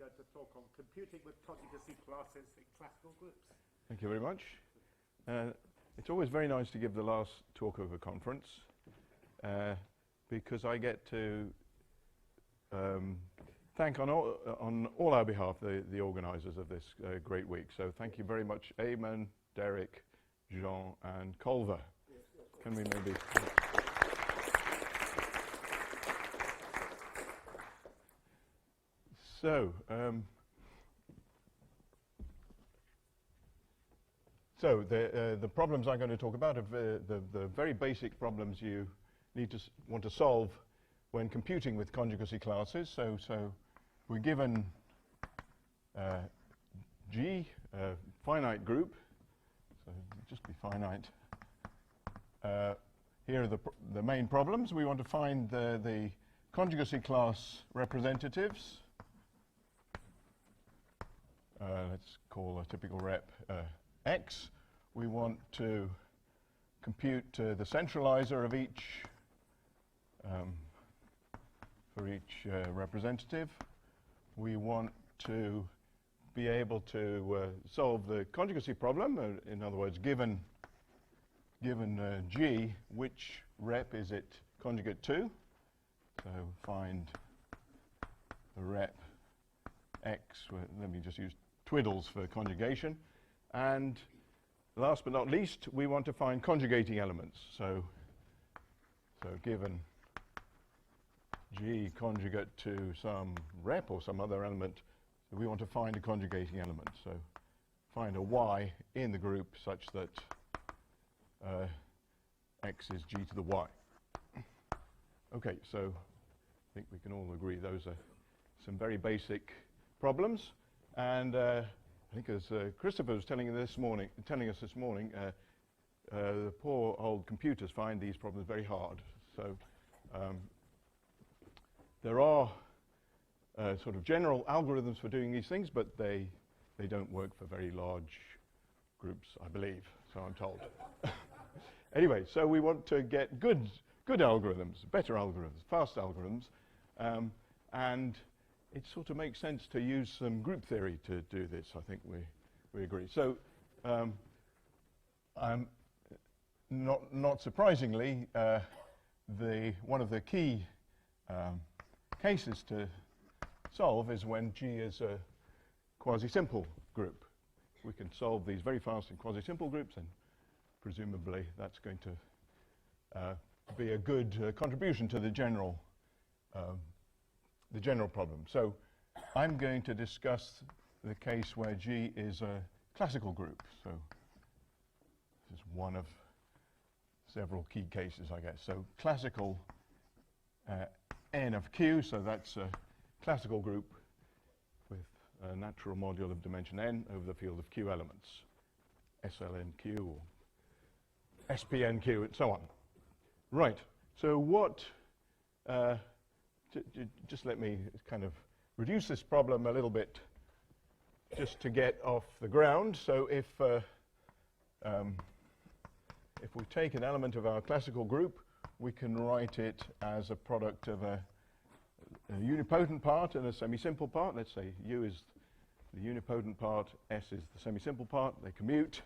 going to talk on computing with conjugacy classes in classical groups. Thank you very much. It's always very nice to give the last talk of a conference because I get to thank on all our behalf the organisers of this great week. So thank you very much, Eamon, Derek, Jean and Culver. Can we maybe... So the problems I'm going to talk about are the very basic problems you need to want to solve when computing with conjugacy classes. So we're given G, a finite group, so just be finite. Here are the main problems. We want to find the conjugacy class representatives. Let's call a typical rep X. We want to compute the centralizer of each for each representative. We want to be able to solve the conjugacy problem. In other words, given G, which rep is it conjugate to? So find the rep X. Let me just use twiddles for conjugation. And last but not least, we want to find conjugating elements. So given G conjugate to some rep or some other element, we want to find a conjugating element. So find a Y in the group such that X is G to the Y. Okay, so I think we can all agree those are some very basic problems. And I think as Christopher was telling us this morning, the poor old computers find these problems very hard. So there are sort of general algorithms for doing these things, but they don't work for very large groups, I believe, so I'm told. Anyway, so we want to get good algorithms, better algorithms, fast algorithms, and it sort of makes sense to use some group theory to do this. I think we agree. So not surprisingly, one of the key cases to solve is when G is a quasi-simple group. We can solve these very fast in quasi-simple groups, and presumably that's going to be a good contribution to the general problem. So I'm going to discuss the case where G is a classical group. So this is one of several key cases, I guess. So classical N of Q, so that's a classical group with a natural module of dimension n over the field of Q elements, SLNQ or SPNQ and so on. Right, so what just let me kind of reduce this problem a little bit just to get off the ground. So if we take an element of our classical group, we can write it as a product of a unipotent part and a semi-simple part. Let's say U is the unipotent part, S is the semi-simple part. They commute.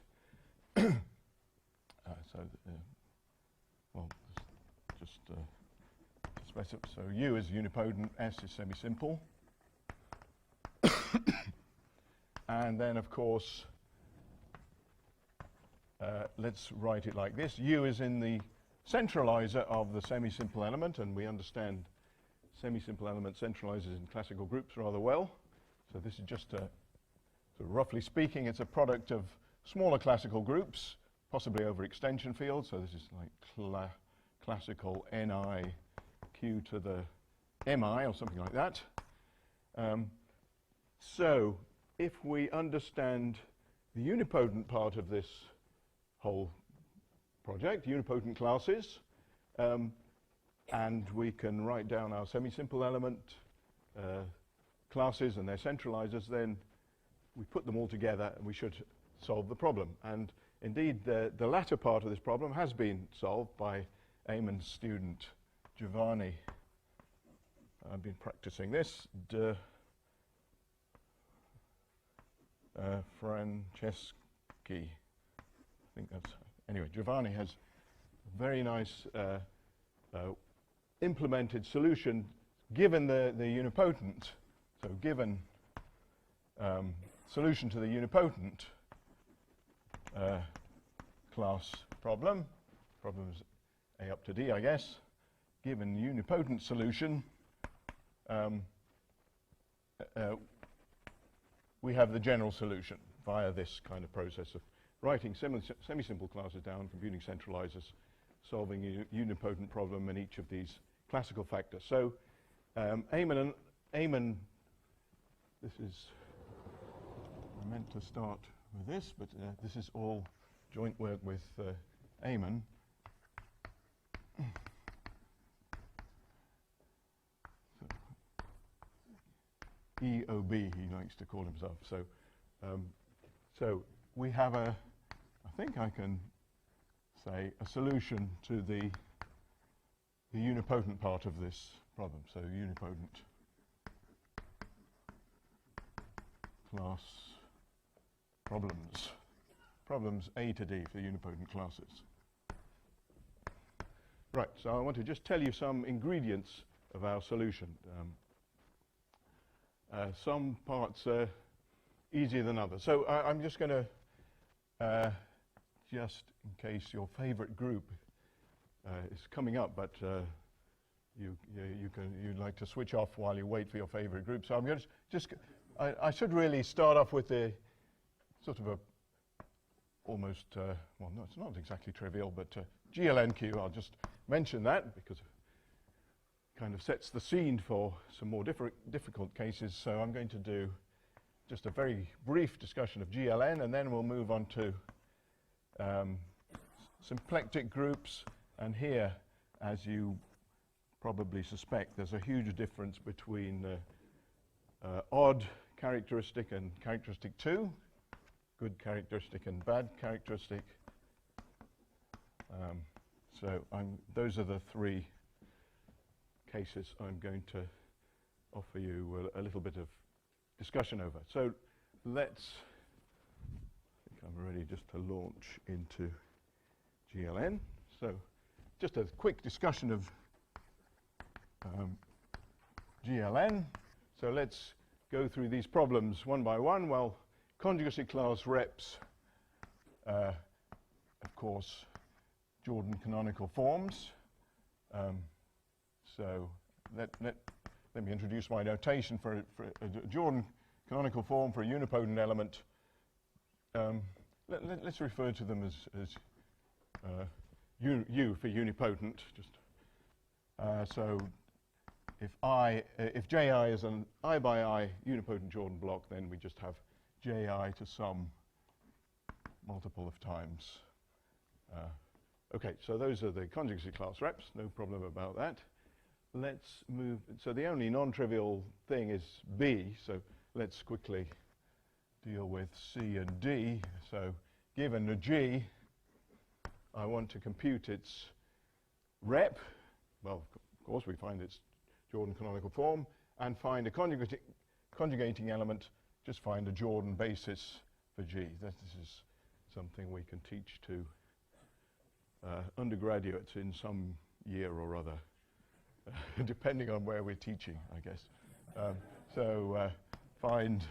So U is unipotent, S is semi-simple. And then, of course, let's write it like this. U is in the centralizer of the semi-simple element, and we understand semi-simple element centralizers in classical groups rather well. So this is just so roughly speaking, it's a product of smaller classical groups, possibly over extension fields. So this is like classical Ni Q to the Mi or something like that. So if we understand the unipotent part of this whole project, unipotent classes, and we can write down our semi-simple element classes and their centralizers, then we put them all together and we should solve the problem. And indeed, the latter part of this problem has been solved by Eamon's student, Giovanni. I've been practicing this. Franceschi. I think that's, anyway, Giovanni has a very nice implemented solution given the unipotent. So given solution to the unipotent class problems A up to D, I guess, given unipotent solution, we have the general solution via this kind of process of writing semi-simple classes down, computing centralizers, solving a unipotent problem in each of these classical factors. So Eamon, this is, I meant to start with this, but this is all joint work with Eamon. EOB, he likes to call himself. So, so we have I think I can say, a solution to the unipotent part of this problem. So unipotent class problems A to D for unipotent classes. Right, so I want to just tell you some ingredients of our solution. Some parts are easier than others. So I'm just going to, just in case your favorite group is coming up, but you'd like to switch off while you wait for your favorite group. So I'm going to I should really start off with the sort of a almost, well, no, it's not exactly trivial, but GLNQ, I'll just mention that because it kind of sets the scene for some more difficult cases. So I'm going to do just a very brief discussion of GLN, and then we'll move on to symplectic groups. And here, as you probably suspect, there's a huge difference between odd characteristic and characteristic 2, good characteristic and bad characteristic. So those are the three cases I'm going to offer you a little bit of discussion over. So I think I'm ready just to launch into GLN. So just a quick discussion of GLN. So let's go through these problems one by one. Well, conjugacy class reps, of course, Jordan canonical forms. So let me introduce my notation for a Jordan canonical form for a unipotent element. Let's refer to them as U for unipotent. Just so if Ji is an I by I unipotent Jordan block, then we just have Ji to some multiple of times. Okay, so those are the conjugacy class reps, no problem about that. Let's move, so the only non-trivial thing is B, so let's quickly deal with C and D. So given a G, I want to compute its rep. Well, of course, we find its Jordan canonical form, and find a conjugating element, just find a Jordan basis for G. This is something we can teach to undergraduates in some year or other, depending on where we're teaching, I guess. So find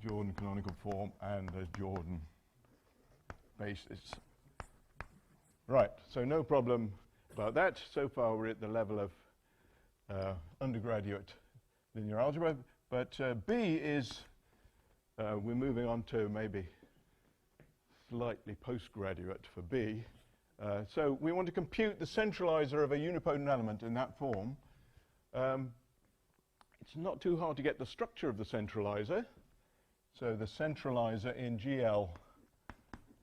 Jordan canonical form and a Jordan basis. Right, so no problem about that. So far we're at the level of undergraduate linear algebra, but B is, we're moving on to maybe slightly postgraduate for B. So we want to compute the centralizer of a unipotent element in that form. It's not too hard to get the structure of the centralizer. So the centralizer in GL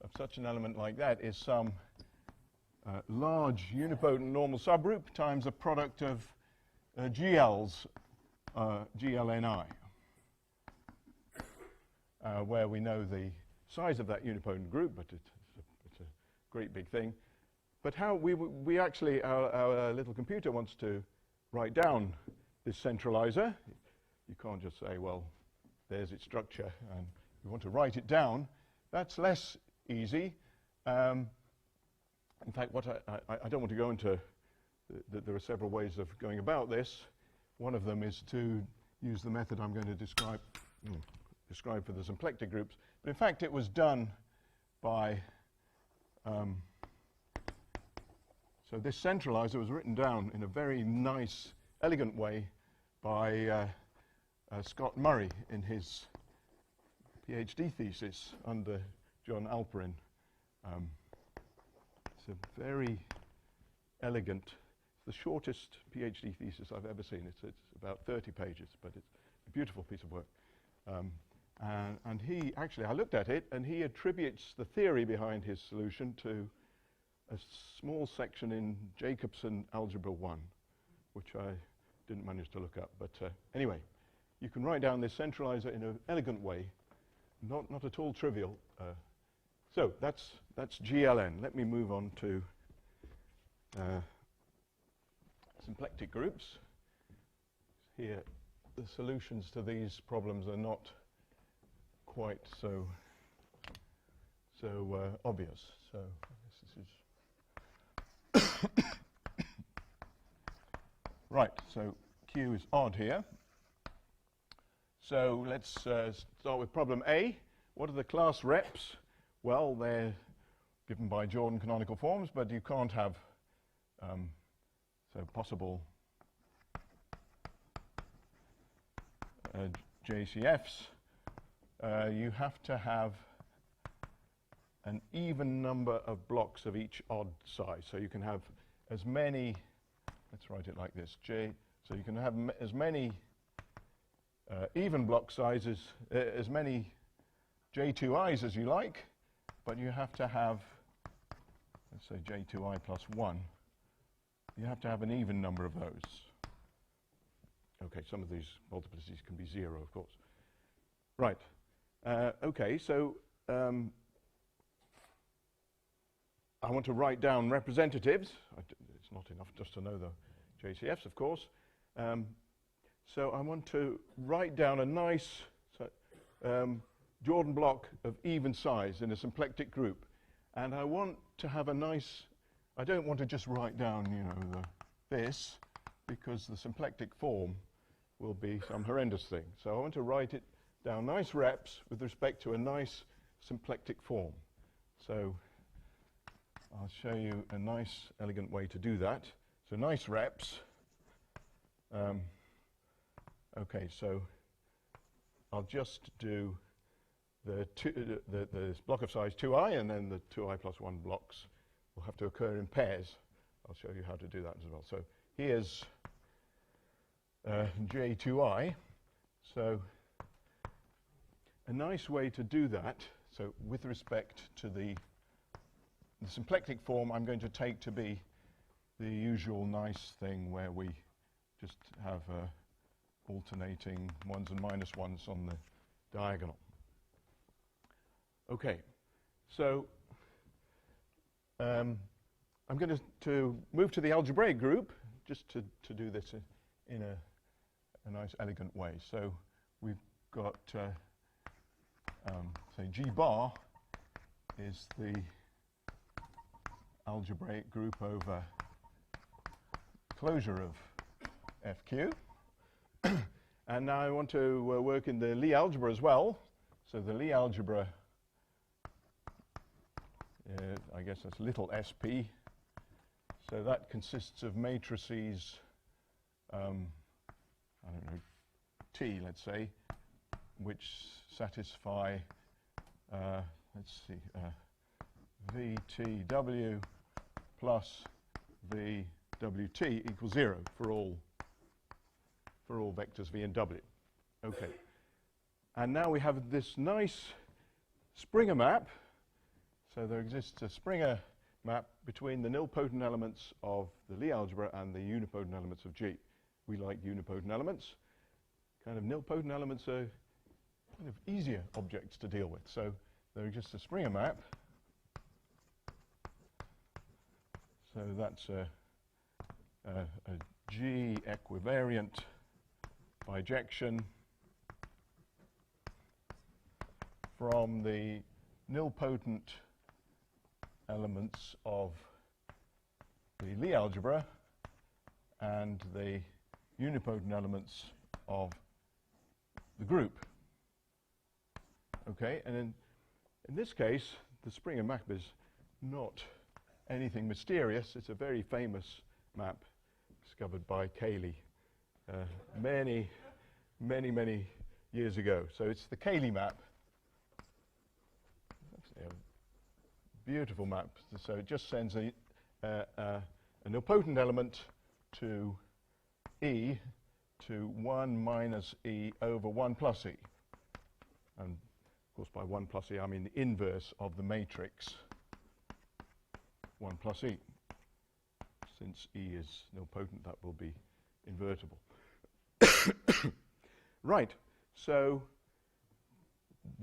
of such an element like that is some large unipotent normal subgroup times a product of GLs, GLNI, where we know the size of that unipotent group, but it's a great big thing. But how we actually, our little computer wants to write down this centralizer. You can't just say, well, there's its structure, and you want to write it down. That's less easy. In fact, what I don't want to go into, there are several ways of going about this. One of them is to use the method I'm going to describe for the symplectic groups. But in fact, it was done by, so this centralizer was written down in a very nice, elegant way by Scott Murray in his PhD thesis under John Alperin. It's a very elegant, it's the shortest PhD thesis I've ever seen. It's about 30 pages, but it's a beautiful piece of work. And he, actually, I looked at it, and he attributes the theory behind his solution to a small section in Jacobson Algebra 1, which I didn't manage to look up. But anyway, you can write down this centralizer in an elegant way, not at all trivial. So that's GLN. Let me move on to symplectic groups. Here, the solutions to these problems are not quite so obvious. So I guess this is right. So Q is odd here. So let's start with problem A. What are the class reps? Well, they're given by Jordan canonical forms, but you can't have so possible JCFs. You have to have an even number of blocks of each odd size. So you can have as many, let's write it like this, so you can have as many even block sizes, as many J2i's as you like, but you have to have, let's say J2i plus 1. You have to have an even number of those. Okay, some of these multiplicities can be 0, of course. Right. Okay, so I want to write down representatives. It's not enough just to know the JCFs, of course. So I want to write down a nice Jordan block of even size in a symplectic group. And I want to have a nice, I don't want to just write down, you know, this, because the symplectic form will be some horrendous thing. So I want to write it down nice reps with respect to a nice symplectic form. So I'll show you a nice, elegant way to do that. So nice reps. Okay, so I'll just do this block of size 2i, and then the 2i plus 1 blocks will have to occur in pairs. I'll show you how to do that as well. So here's J2i. So a nice way to do that, so with respect to the symplectic form, I'm going to take to be the usual nice thing where we just have alternating 1s and minus 1s on the diagonal. Okay, so I'm going to move to the algebraic group just to do this in a nice, elegant way. So we've got, say, G bar is the algebraic group over closure of FQ. And now I want to work in the Lie algebra as well. So the Lie algebra, I guess that's little sp. So that consists of matrices, I don't know, T, let's say, which satisfy, let's see, VTW plus VWT equals 0 for all vectors V and W. Okay. And now we have this nice Springer map. So there exists a Springer map between the nilpotent elements of the Lie algebra and the unipotent elements of G. We like unipotent elements. Kind of nilpotent elements are kind of easier objects to deal with. So there exists a Springer map. So that's a G equivariant bijection from the nilpotent elements of the Lie algebra and the unipotent elements of the group. Okay, and in this case, the Springer map is not anything mysterious. It's a very famous map discovered by Cayley many years ago. So it's the Cayley map. That's a beautiful map. So it just sends a nilpotent element to E to 1 minus E over 1 plus E. And of course, by 1 plus E, I mean the inverse of the matrix 1 plus E. Since E is nilpotent, that will be invertible. Right, so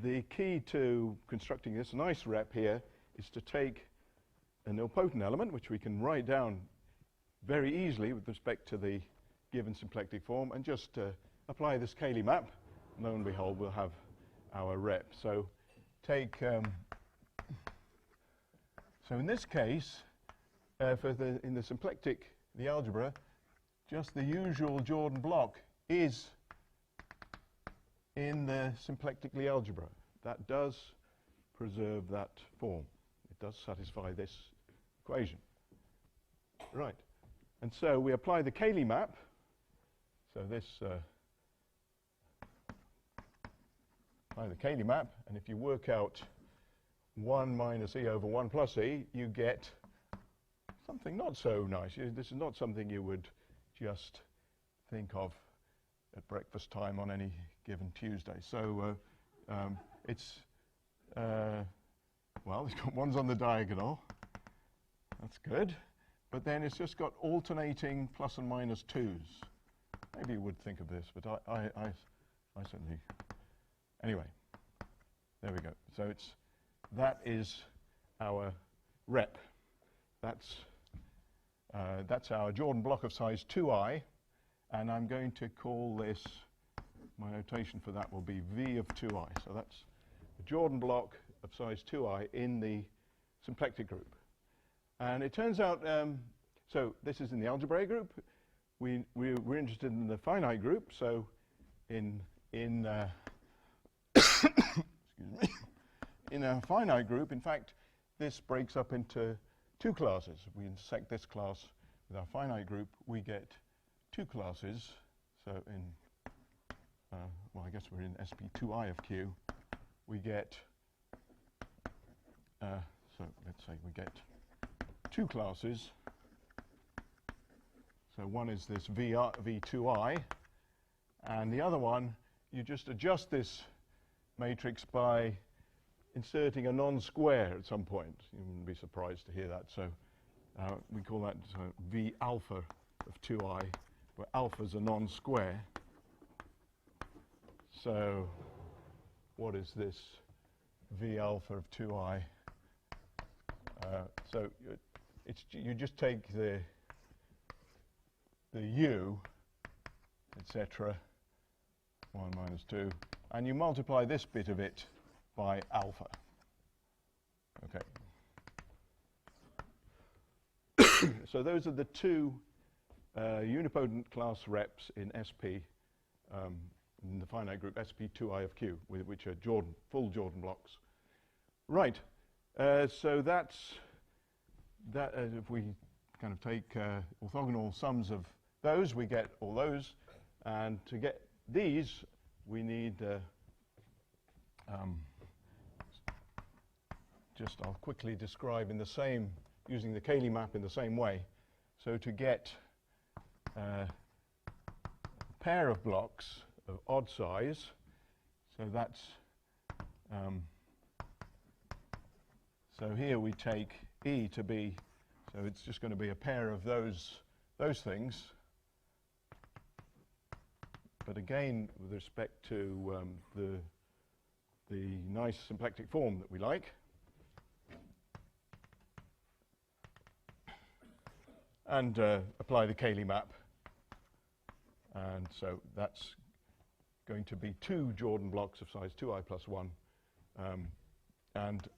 the key to constructing this nice rep here is to take a nilpotent element, which we can write down very easily with respect to the given symplectic form, and just apply this Cayley map, and lo and behold, we'll have our rep. So take, so in this case, in the symplectic, the algebra, just the usual Jordan block is in the symplectic Lie algebra. That does preserve that form. It does satisfy this equation. Right. And so we apply the Cayley map. So this, apply the Cayley map, and if you work out 1 minus E over 1 plus E, you get something not so nice. This is not something you would just think of at breakfast time on any given Tuesday. So it's, well, it's got ones on the diagonal. That's good. But then it's just got alternating plus and minus 2s. Maybe you would think of this, but I certainly... Anyway, there we go. So that is our rep. That's our Jordan block of size 2i, and I'm going to call this, my notation for that will be V of 2i. So that's the Jordan block of size 2i in the symplectic group. And it turns out, so this is in the algebraic group. We're interested in the finite group. So in excuse me, in a finite group, in fact, this breaks up into 2 classes. If we intersect this class with our finite group, we get 2 classes. So in, well, I guess we're in SP2I of Q. We get, so let's say we get 2 classes. So one is this V2I, and the other one, you just adjust this matrix by inserting a non-square at some point. You wouldn't be surprised to hear that. So we call that V alpha of 2i, where alpha is a non-square. So what is this V alpha of 2i? So you just take the u, etc., 1 minus 2, and you multiply this bit of it by alpha. Okay. So those are the 2 unipotent class reps in SP, in the finite group SP2I of Q, which are full Jordan blocks. Right. So that's that. If we kind of take orthogonal sums of those, we get all those, and to get these, we need I'll quickly describe in the same, using the Cayley map in the same way. So to get a pair of blocks of odd size, so that's, so here we take E to be, so it's just going to be a pair of those things. But again, with respect to the nice symplectic form that we like. And apply the Cayley map. And so that's going to be 2 Jordan blocks of size 2i plus 1 And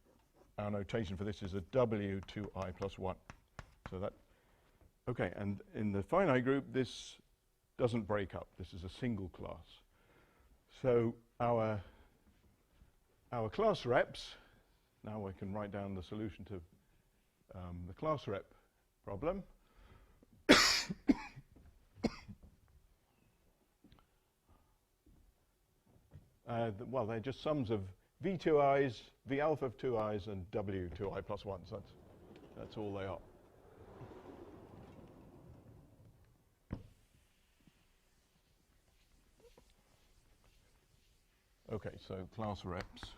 our notation for this is a W2I plus 1. So that, okay, and in the finite group, this doesn't break up. This is a single class. So our class reps, now I can write down the solution to the class rep problem. Well, they're just sums of V2i's, V alpha of 2i's, and W2i plus 1. So that's all they are. Okay, so class reps.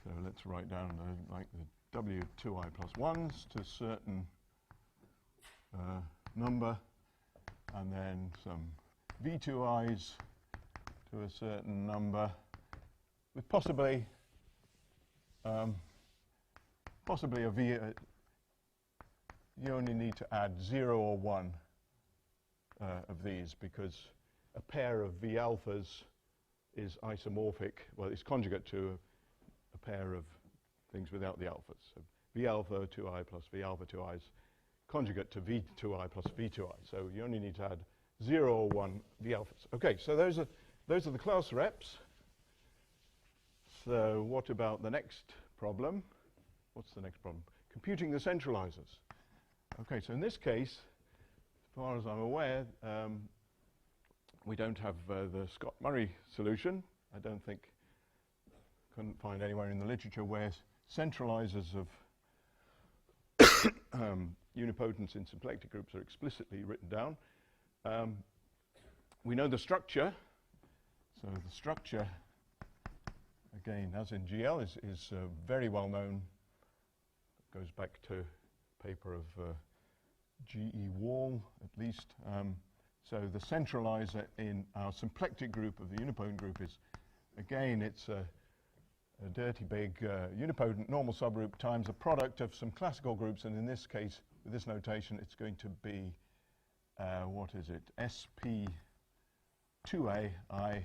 So let's write down like the W2i plus 1s to a certain number, and then some V2i's to a certain number, with possibly a V. You only need to add 0 or 1 of these, because a pair of V alphas is isomorphic. Well, it's conjugate to a pair of things without the alphas. So V alpha 2i plus V alpha 2i is conjugate to V2i plus V2i. So you only need to add 0 or 1 V alphas. Okay, so those are the class reps. So what about the next problem? What's the next problem? Computing the centralizers. Okay, so in this case, as far as I'm aware, we don't have the Scott-Murray solution. I couldn't find anywhere in the literature where centralizers of unipotents in symplectic groups are explicitly written down. We know the structure. So the structure, again, as in GL, is very well known. It goes back to a paper of G.E. Wall, at least. So the centralizer in our symplectic group of the unipotent group is, again, it's a dirty big unipotent normal subgroup times a product of some classical groups, and in this case, with this notation, it's going to be, what is it, SP2AI,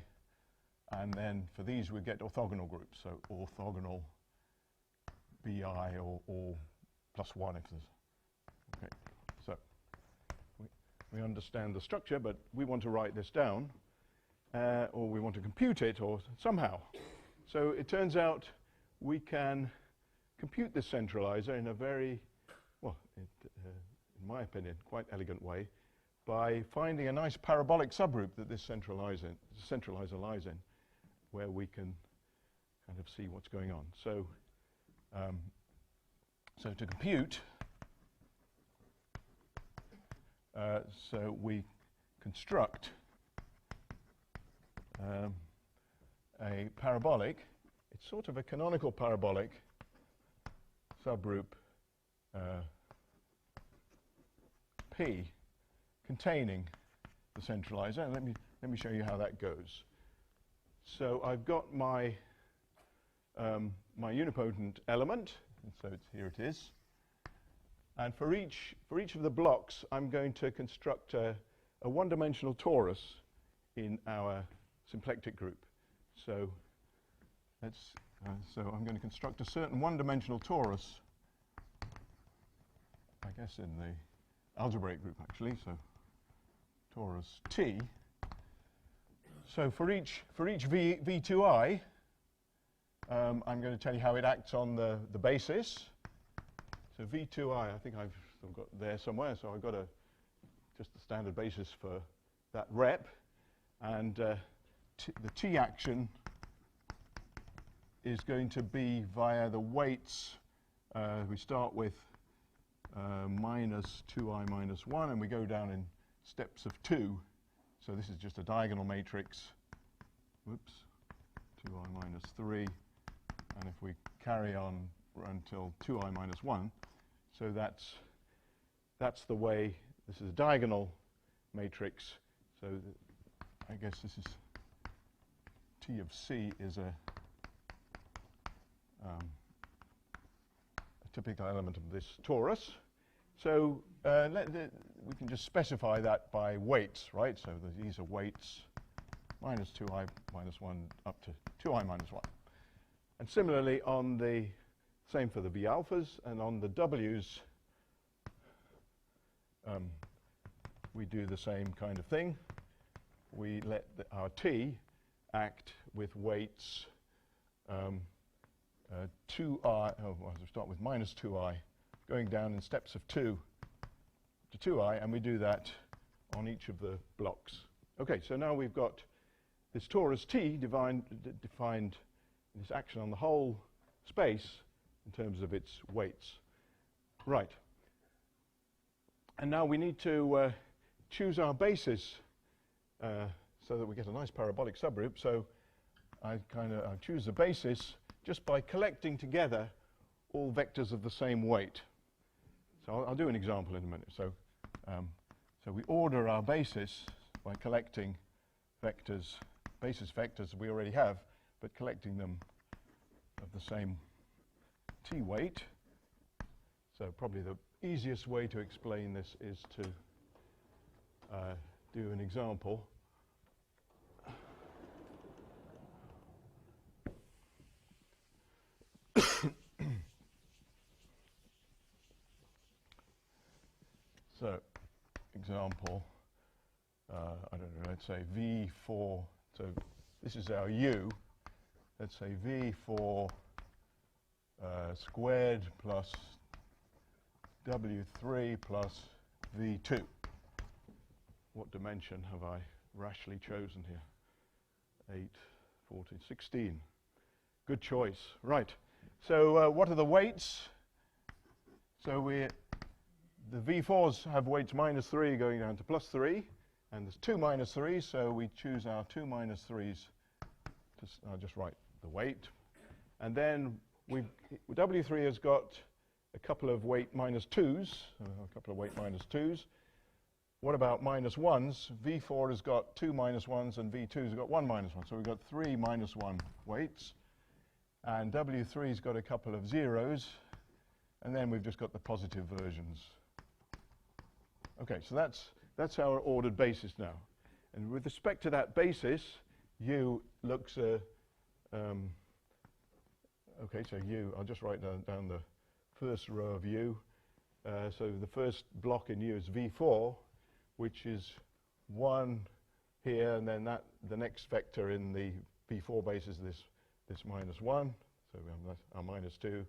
and then for these we get orthogonal groups, so orthogonal BI or plus 1 if there's, okay. So we understand the structure, but we want to write this down, or we want to compute it, or somehow. So it turns out we can compute this centralizer in a very, well, in my opinion, quite elegant way by finding a nice parabolic subgroup that this centralizer lies in, where we can kind of see what's going on. So, so to compute, so we construct a parabolic. It's sort of a canonical parabolic subgroup P containing the centralizer. And let me show you how that goes. So I've got my my unipotent element, and so here it is. And for each of the blocks, I'm going to construct a one-dimensional torus in our symplectic group. So let's so I'm going to construct a certain one-dimensional torus, I guess in the algebraic group actually. So torus T. So for each V2I, I'm going to tell you how it acts on the basis. So V2I, I think I've still got there somewhere. So I've got just the standard basis for that rep, and the T action is going to be via the weights. We start with minus 2i minus 1, and we go down in steps of 2. So this is just a diagonal matrix. Whoops, 2i minus 3. And if we carry on until 2i minus 1, so that's the way. This is a diagonal matrix. So I guess this is T of C is a typical element of this torus. So we can just specify that by weights, right? So these are weights minus 2i minus 1 up to 2i minus 1. And similarly on the, same for the v alphas, and on the w's, we do the same kind of thing. We let our t act with weights 2i, well, we start with minus 2i, going down in steps of 2 to 2i, and we do that on each of the blocks. Okay, so now we've got this torus T defined this action on the whole space in terms of its weights. Right. And now we need to choose our basis so that we get a nice parabolic subgroup. So I choose the basis just by collecting together all vectors of the same weight. So I'll do an example in a minute. So we order our basis by collecting vectors, basis vectors we already have, but collecting them of the same t weight. So probably the easiest way to explain this is to do an example. So, example, I don't know, let's say V4, so this is our U, let's say V4 squared plus W3 plus V2. What dimension have I rashly chosen here? 8, 14, 16. Good choice. Right. So what are the weights? So the V4s have weights minus 3 going down to plus 3, and there's 2 minus 3, so we choose our 2 minus 3s. I'll just write the weight. And then W3 has got a couple of weight minus 2s, What about minus 1s? V4 has got 2 minus 1s, and V2 has got 1 minus 1. So we've got 3 minus 1 weights. And W3's got a couple of zeros, and then we've just got the positive versions. Okay, so that's our ordered basis now. And with respect to that basis, U looks, okay, so U, I'll just write down the first row of U. So the first block in U is V4, which is 1 here, and then the next vector in the V4 base is this minus 1. So we have our minus 2,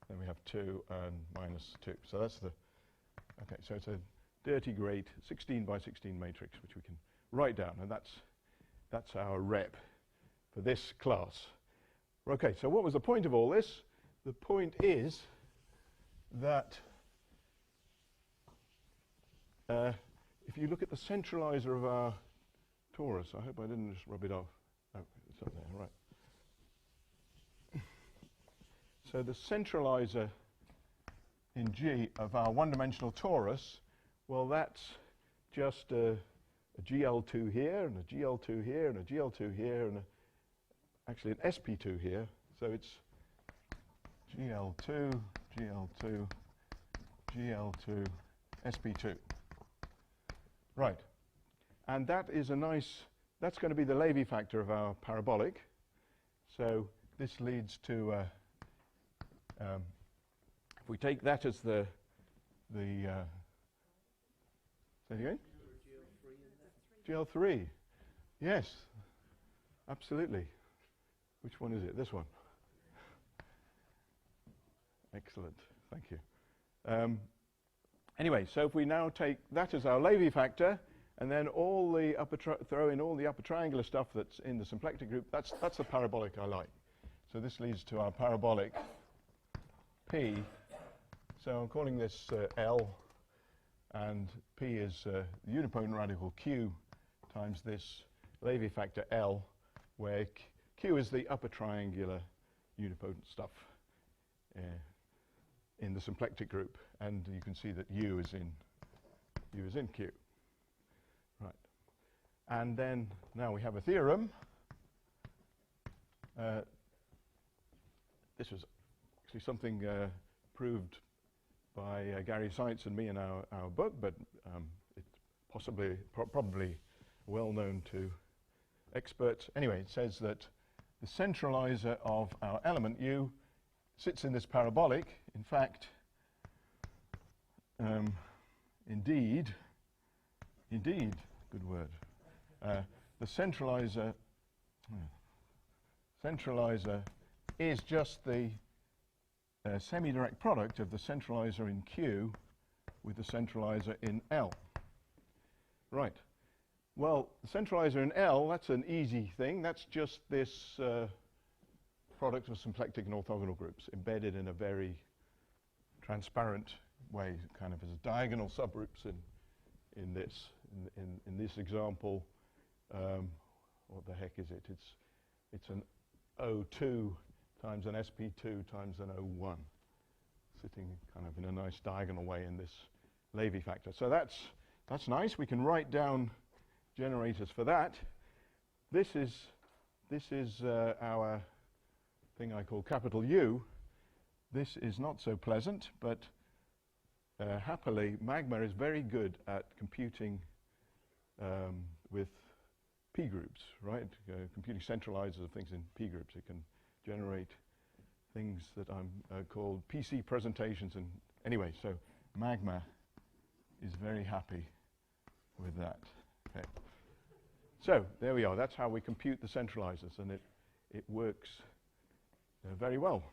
then we have 2 and minus 2. So that's the, okay, so it's a dirty great 16 by 16 matrix, which we can write down, and that's our rep for this class. Okay, so what was the point of all this? The point is that if you look at the centralizer of our torus, I hope I didn't just rub it off. Oh, it's up there, right. So the centralizer in G of our one-dimensional torus, well, that's just a GL2 here, and a GL2 here, and a GL2 here, and actually an SP2 here. So it's GL2, GL2, GL2, SP2. Right. And that is a nice, that's going to be the Levy factor of our parabolic. So this leads to, if we take that as the say it again? GL3. Yes, absolutely. Which one is it? This one. Excellent. Thank you. Anyway, so if we now take that as our Levy factor, and then all the throw in all the upper triangular stuff that's in the symplectic group, that's the parabolic I like. So this leads to our parabolic P. So I'm calling this L, and P is the unipotent radical Q times this Levy factor L, where Q is the upper triangular unipotent stuff in the symplectic group, and you can see that U is in Q. Right. And then now we have a theorem. This was actually something proved by Gary Seitz and me in our book, but it's probably well known to experts. Anyway, it says that the centralizer of our element U sits in this parabolic. In fact, indeed, good word. The centralizer is just the semi-direct product of the centralizer in Q with the centralizer in L. Right. Well, the centralizer in L, that's an easy thing. That's just this product of symplectic and orthogonal groups embedded in a very transparent way, kind of as diagonal subgroups in this example. What the heck is it? It's an O2 times an SP2 times an O1, sitting kind of in a nice diagonal way in this Levy factor. So that's nice. We can write down generators for that. This is our thing I call capital U. This is not so pleasant, but happily, Magma is very good at computing with P groups, right? Computing centralizers of things in P groups. It can generate things that I'm called PC presentations. And anyway, so Magma is very happy with that. Okay. So there we are. That's how we compute the centralizers, and it works very well.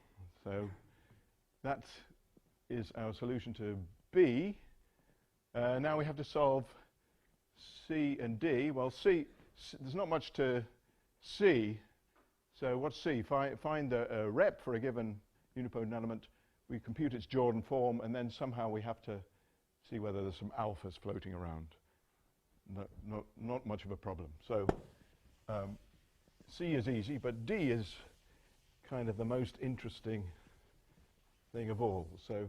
So that is our solution to B. Now we have to solve C and D. Well, C, there's not much to C. So what's C? Find the rep for a given unipotent element. We compute its Jordan form, and then somehow we have to see whether there's some alphas floating around. Not much of a problem. So C is easy, but D is kind of the most interesting thing of all. So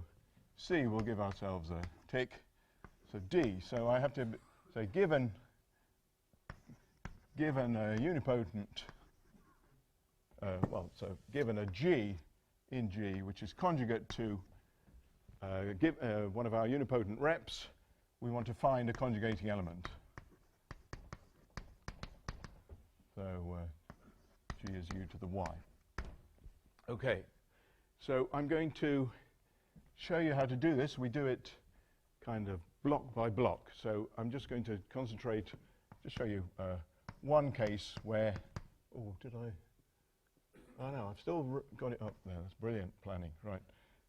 C, we'll give ourselves a tick. So D, so I have to say given a unipotent, given a G in G, which is conjugate to one of our unipotent reps, we want to find a conjugating element. So G is U to the Y. Okay, so I'm going to show you how to do this. We do it kind of block by block. So I'm just going to concentrate, just show you one case where, oh, did I? Oh no, I've still got it up there. That's brilliant planning, right?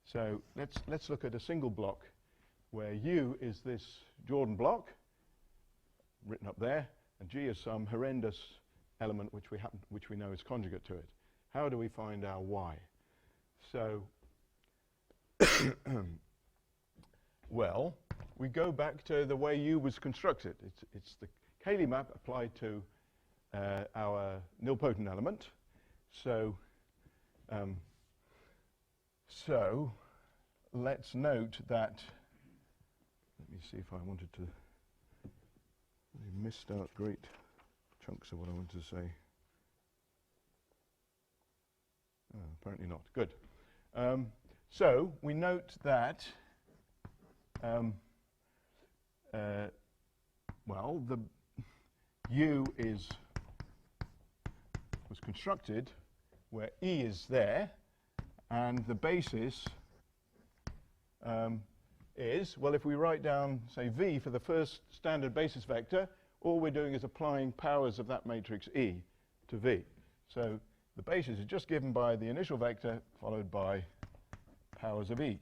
So let's look at a single block where U is this Jordan block, written up there, and G is some horrendous element which we know is conjugate to it. How do we find our Y? So, well, we go back to the way U was constructed. It's the Cayley map applied to our nilpotent element. So, let's note that. Let me see if I wanted to. I missed out great chunks of what I wanted to say. Oh, apparently not. Good. So we note that, well, the U was constructed where E is there, and the basis is, well, if we write down, say, V for the first standard basis vector, all we're doing is applying powers of that matrix E to V. So the basis is just given by the initial vector followed by powers of E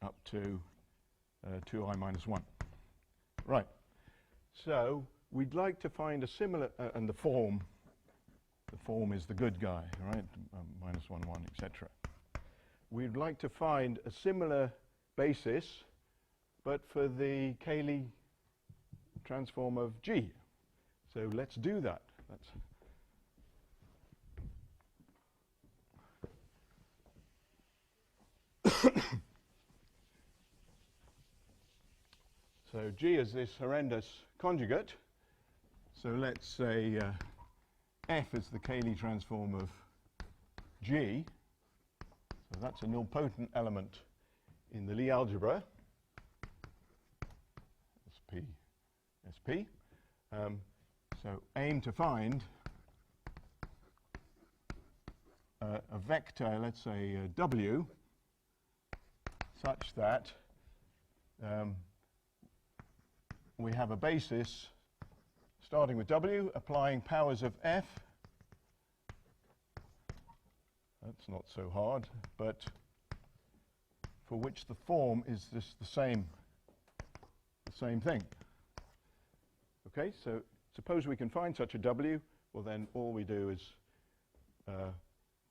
up to 2i minus 1. Right. So we'd like to find a similar, and the form is the good guy, right? Minus 1, 1, etc. We'd like to find a similar basis, but for the Cayley transform of G. So let's do that. So G is this horrendous conjugate. So let's say F is the Cayley transform of G. So that's a nilpotent element in the Lie algebra. SP. So aim to find a vector, let's say W, such that we have a basis starting with W, applying powers of F. That's not so hard, but for which the form is the same thing. Okay, so suppose we can find such a W, well then all we do is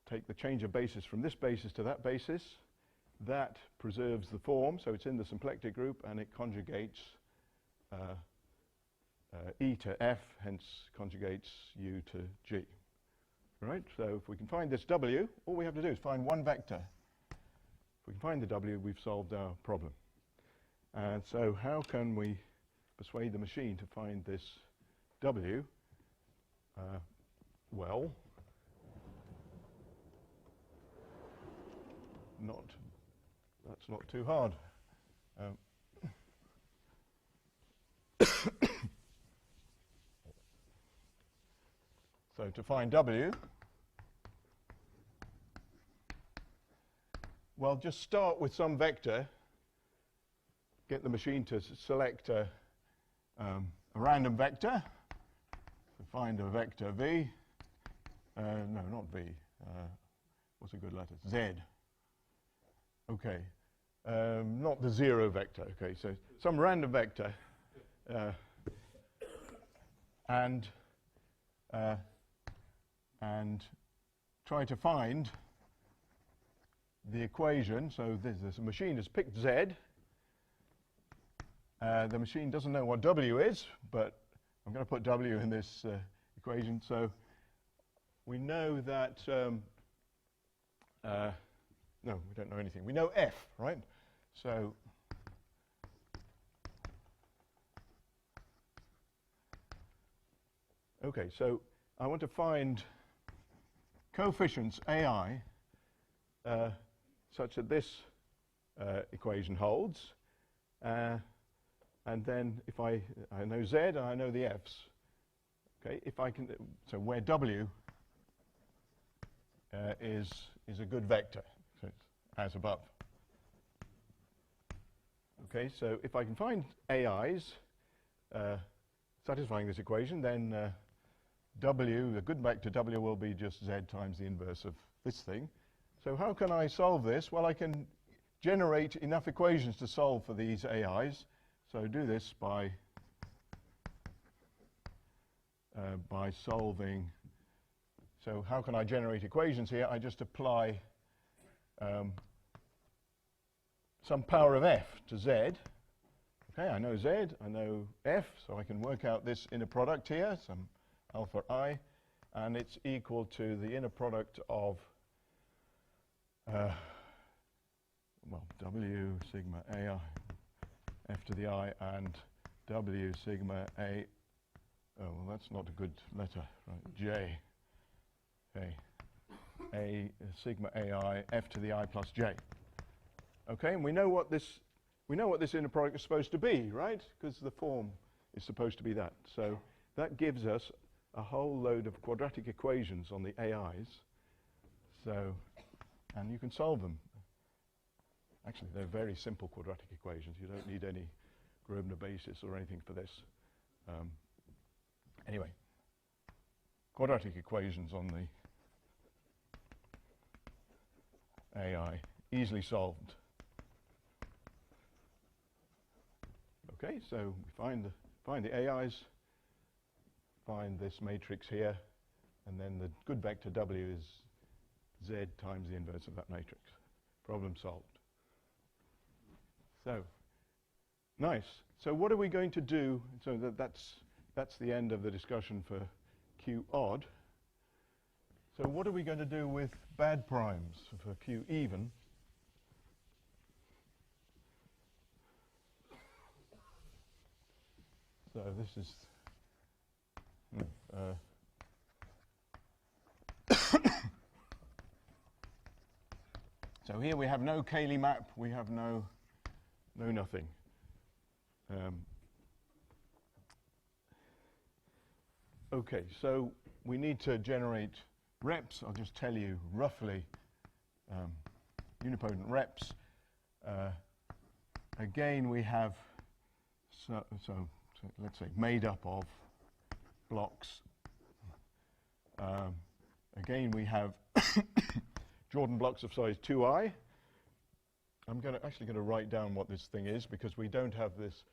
take the change of basis from this basis to that basis. That preserves the form, so it's in the symplectic group, and it conjugates E to F, hence conjugates U to G. Right, so if we can find this W, all we have to do is find one vector. If we can find the W, we've solved our problem. And so how can we persuade the machine to find this W? Well, that's not too hard. So to find W, well, just start with some vector, get the machine to select a random vector, so find a vector V, no, not V, what's a good letter? Z. Okay, not the 0 vector, okay, so some random vector, and try to find the equation. So this machine has picked Z. The machine doesn't know what W is, but I'm going to put W in this equation. So we know that, no, we don't know anything. We know F, right? So okay, so I want to find coefficients AI such that this equation holds, and then if I know Z and I know the F's, okay, if I can, so where W is a good vector, so it's as above. Okay, so if I can find AIs satisfying this equation, then W, the good vector W, will be just Z times the inverse of this thing. So how can I solve this? Well, I can generate enough equations to solve for these AIs. So do this by solving. So how can I generate equations here? I just apply some power of F to Z. Okay, I know Z, I know F, so I can work out this inner product here, some alpha I, and it's equal to the inner product of well, W sigma AI F to the I and W sigma A, oh, well, that's not a good letter, right, J, okay, A sigma AI F to the I plus J. Okay, and we know what this inner product is supposed to be, right? Because the form is supposed to be that. So that gives us a whole load of quadratic equations on the AIs. So, and you can solve them. Actually, they're very simple quadratic equations. You don't need any Grosvenor basis or anything for this. Anyway, quadratic equations on the AI, easily solved. Okay, so we find the AIs, find this matrix here, and then the good vector W is Z times the inverse of that matrix. Problem solved. So, nice. So what are we going to do? So that's the end of the discussion for Q odd. So what are we going to do with bad primes for Q even? So this is so here we have no Cayley map, we have no nothing. Okay, so we need to generate reps. I'll just tell you roughly unipotent reps. Again, we have, so let's say, made up of blocks. Again, we have Jordan blocks of size 2i. I'm actually going to write down what this thing is, because we don't have this.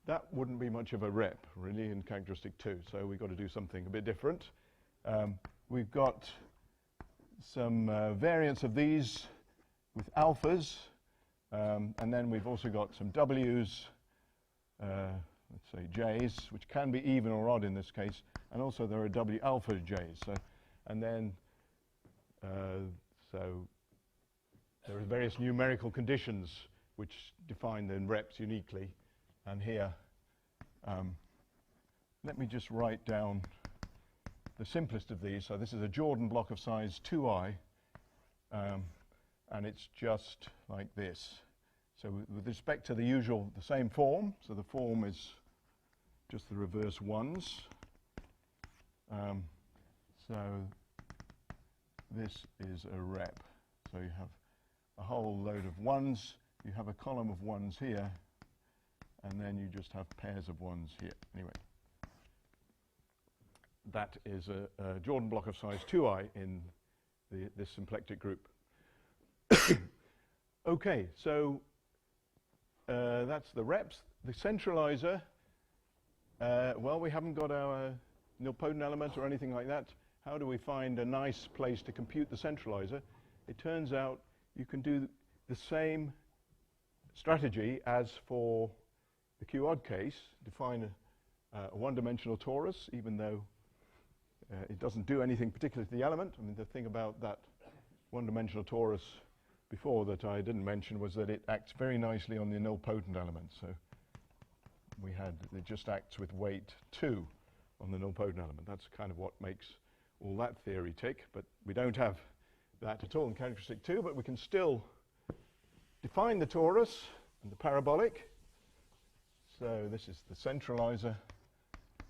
That wouldn't be much of a rep, really, in characteristic 2. So we've got to do something a bit different. We've got some variants of these with alphas. And then we've also got some W's, let's say J's, which can be even or odd in this case. And also there are W alpha J's. And then, so there are various numerical conditions which define the reps uniquely. And here, let me just write down the simplest of these. So this is a Jordan block of size 2i, and it's just like this. So with respect to the same form, so the form is just the reverse ones. So this is a rep. So you have a whole load of ones. You have a column of ones here, and then you just have pairs of ones here. Anyway, that is a Jordan block of size 2i in this symplectic group. Okay, so that's the reps. The centralizer, well, we haven't got our nilpotent element or anything like that. How do we find a nice place to compute the centralizer? It turns out you can do the same strategy as for the Q-odd case. Define a one-dimensional torus, even though it doesn't do anything particular to the element. I mean, the thing about that one-dimensional torus before that I didn't mention was that it acts very nicely on the nilpotent element. So it just acts with weight 2 on the nilpotent element. That's kind of what makes all that theory tick. But we don't have that at all in characteristic 2, but we can still define the torus and the parabolic. So this is the centralizer.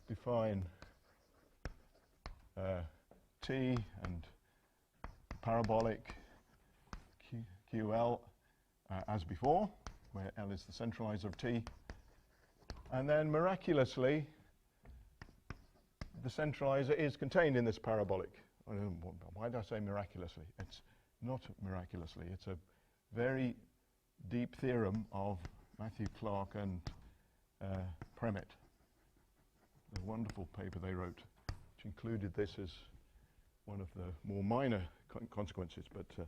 Define T and parabolic QL as before, where L is the centralizer of T. And then miraculously, the centralizer is contained in this parabolic. Why did I say miraculously? It's not miraculously. It's a very deep theorem of Matthew Clark and Premet. The wonderful paper they wrote, which included this as one of the more minor consequences, but a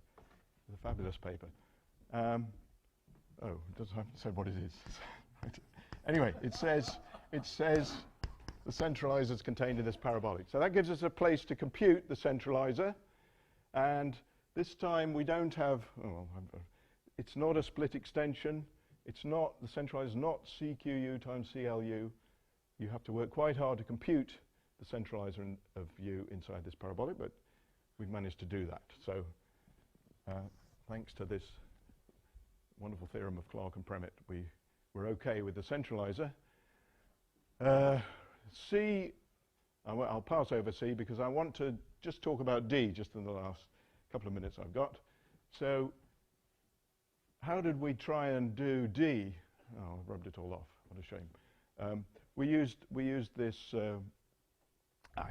fabulous paper. It doesn't have to say what it is. Right. Anyway, it says the centralizer is contained in this parabolic. So that gives us a place to compute the centralizer. And this time we don't have, it's not a split extension. It's not, the centralizer is not CQU times CLU. You have to work quite hard to compute the centralizer of U inside this parabolic, but we've managed to do that. So thanks to this wonderful theorem of Clark and Premet, we're okay with the centralizer. C, I'll pass over C because I want to just talk about D just in the last couple of minutes I've got. So how did we try and do D? Oh, I rubbed it all off. What a shame. We used this, here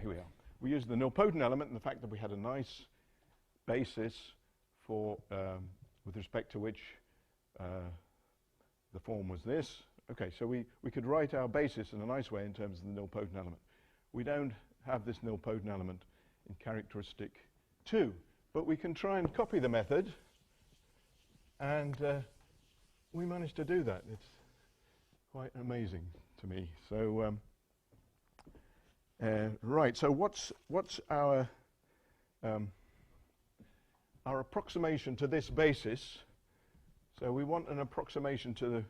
we are. We used the nilpotent element and the fact that we had a nice basis for, with respect to which the form was this. Okay, so we could write our basis in a nice way in terms of the nilpotent element. We don't have this nilpotent element in characteristic 2, but we can try and copy the method, and we managed to do that. It's quite amazing to me. So right, so what's our approximation to this basis? So we want an approximation to the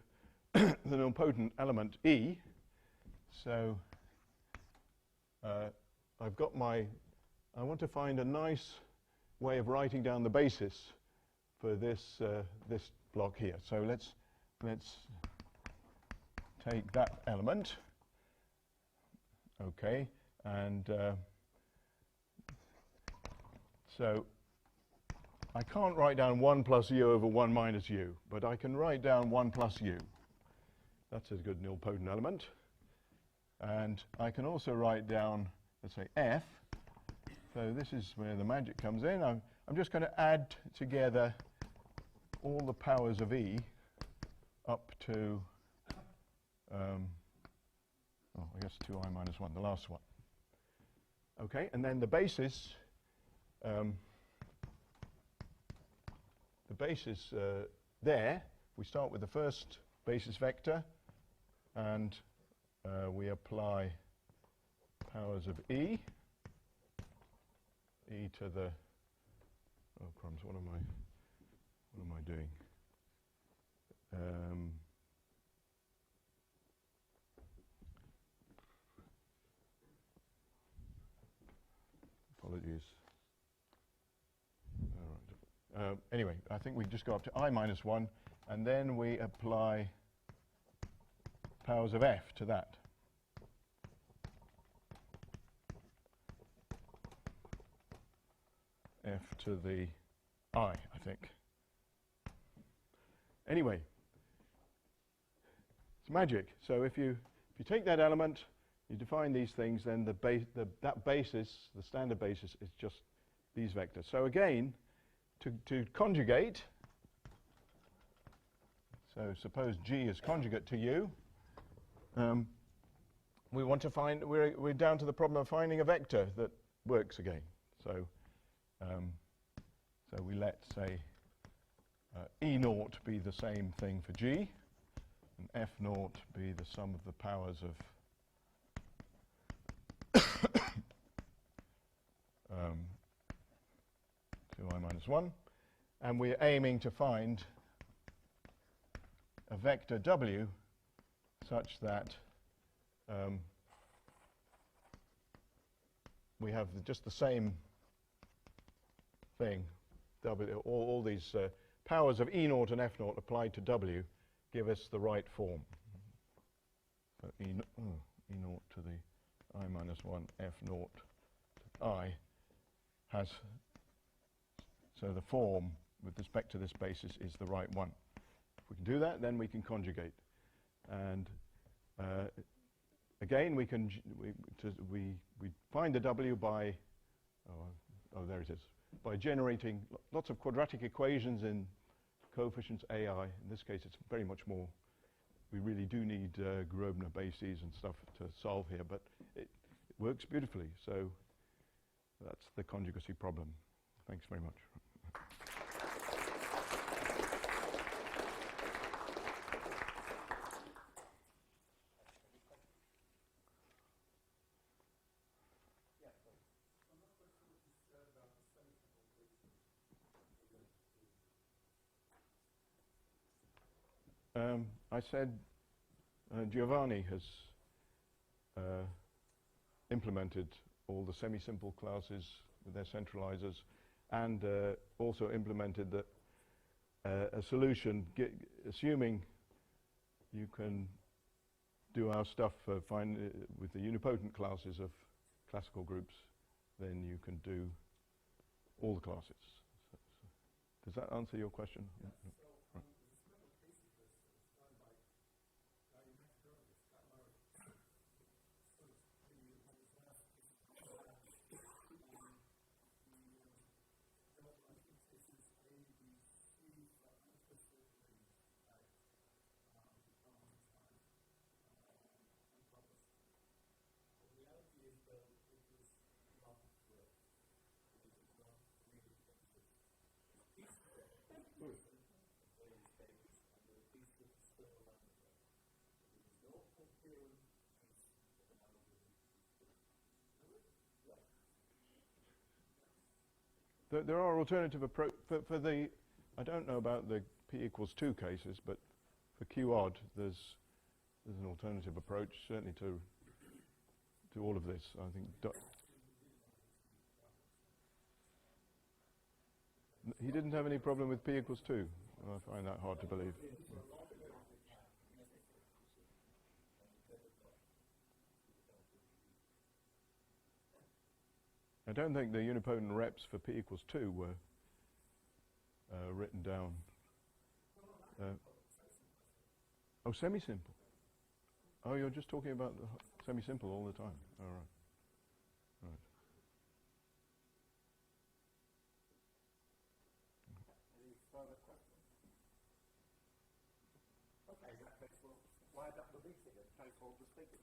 the nilpotent element E. So I've got I want to find a nice way of writing down the basis for this this block here. So let's take that element. Okay, And so I can't write down 1 plus u over 1 minus u, but I can write down 1 plus u. That's a good nilpotent element. And I can also write down, let's say, f. So this is where the magic comes in. I'm just going to add together all the powers of e up to, I guess 2I minus 1, the last one. Okay, and then the basis, there, we start with the first basis vector, and we apply powers of e to the, oh crumbs, what am I doing? Apologies. All right. Anyway, I think we just go up to I minus 1, and then we apply powers of f to that. F to the I think. Anyway, it's magic. So if you take that element, you define these things, then that basis, the standard basis, is just these vectors. So again, to conjugate, so suppose G is conjugate to U, we want to find, we're down to the problem of finding a vector that works again. So so we let, say, E naught be the same thing for G, and F naught be the sum of the powers of 2I minus 1, and we're aiming to find a vector W such that we have just the same thing. All these powers of E naught and F naught applied to W give us the right form. So E naught to the I minus 1, F naught to I has, so the form with respect to this basis is the right one. If we can do that, then we can conjugate. And again, we find the W by, oh there it is, by generating lots of quadratic equations in coefficients AI. In this case, it's very much more. We really do need Grobner bases and stuff to solve here, but it works beautifully. So that's the conjugacy problem. Thanks very much. I said Giovanni has implemented all the semi-simple classes with their centralizers, and also implemented that a solution, assuming you can do our stuff with the unipotent classes of classical groups, then you can do all the classes. Does that answer your question? Yeah. Right. There are alternative approaches for the, I don't know about the p equals 2 cases, but for q odd, there's an alternative approach, certainly to all of this. I think he didn't have any problem with p equals 2. I find that hard to believe. I don't think the unipotent reps for p equals 2 were written down. Oh, semi-simple. Oh, you're just talking about the semi-simple all the time. All right. Right. Any further questions? Okay, in that case, we'll wind up the meeting and thank all the speakers.